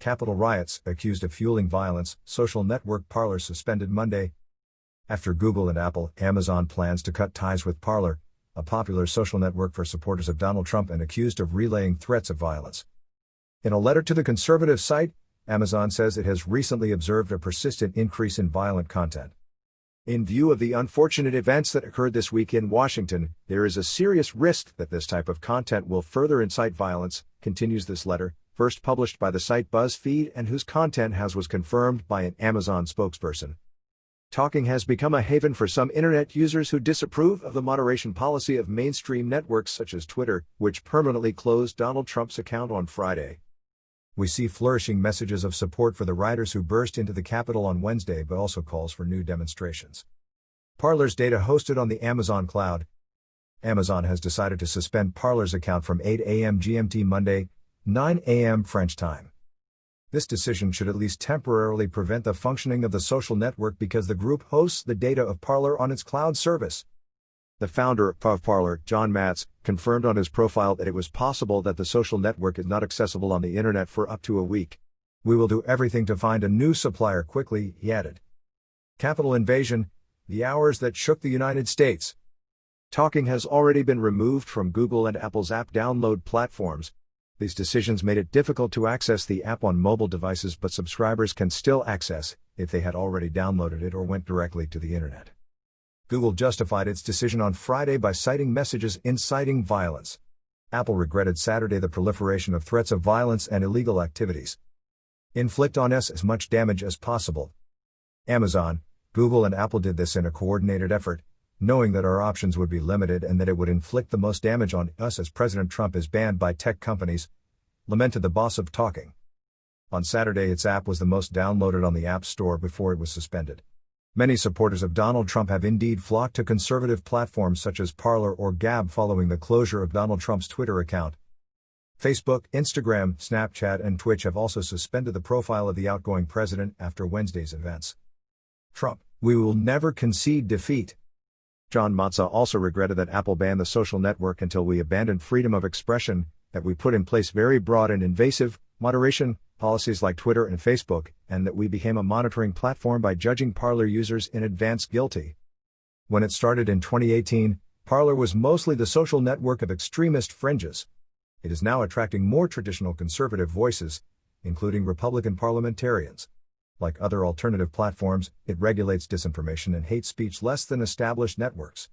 Capitol riots, accused of fueling violence, social network Parler suspended Monday. After Google and Apple, Amazon plans to cut ties with Parler, a popular social network for supporters of Donald Trump and accused of relaying threats of violence. In a letter to the conservative site, Amazon says it has recently observed a persistent increase in violent content. In view of the unfortunate events that occurred this week in Washington, there is a serious risk that this type of content will further incite violence, continues this letter, first published by the site BuzzFeed and whose content was confirmed by an Amazon spokesperson. Talking has become a haven for some internet users who disapprove of the moderation policy of mainstream networks such as Twitter, which permanently closed Donald Trump's account on Friday. We see flourishing messages of support for the rioters who burst into the Capitol on Wednesday, but also calls for new demonstrations. Parler's data hosted on the Amazon cloud. Amazon has decided to suspend Parler's account from 8 a.m. GMT Monday, 9 a.m. French time. This decision should at least temporarily prevent the functioning of the social network because the group hosts the data of Parler on its cloud service. The founder of Parler, John Matz, confirmed on his profile that it was possible that the social network is not accessible on the internet for up to a week. We will do everything to find a new supplier quickly, he added. Capitol invasion, the hours that shook the United States. Talking has already been removed from Google and Apple's app download platforms. These decisions made it difficult to access the app on mobile devices, but subscribers can still access if they had already downloaded it or went directly to the internet. Google justified its decision on Friday by citing messages inciting violence. Apple regretted Saturday the proliferation of threats of violence and illegal activities. Inflict on us as much damage as possible. Amazon, Google and Apple did this in a coordinated effort, knowing that our options would be limited and that it would inflict the most damage on us as President Trump is banned by tech companies, lamented the boss of Talking. On Saturday its app was the most downloaded on the App Store before it was suspended. Many supporters of Donald Trump have indeed flocked to conservative platforms such as Parler or Gab following the closure of Donald Trump's Twitter account. Facebook, Instagram, Snapchat and Twitch have also suspended the profile of the outgoing president after Wednesday's events. Trump, we will never concede defeat. John Matz also regretted that Apple banned the social network until we abandoned freedom of expression, that we put in place very broad and invasive moderation policies like Twitter and Facebook, and that we became a monitoring platform by judging Parler users in advance guilty. When it started in 2018, Parler was mostly the social network of extremist fringes. It is now attracting more traditional conservative voices, including Republican parliamentarians. Like other alternative platforms, it regulates disinformation and hate speech less than established networks.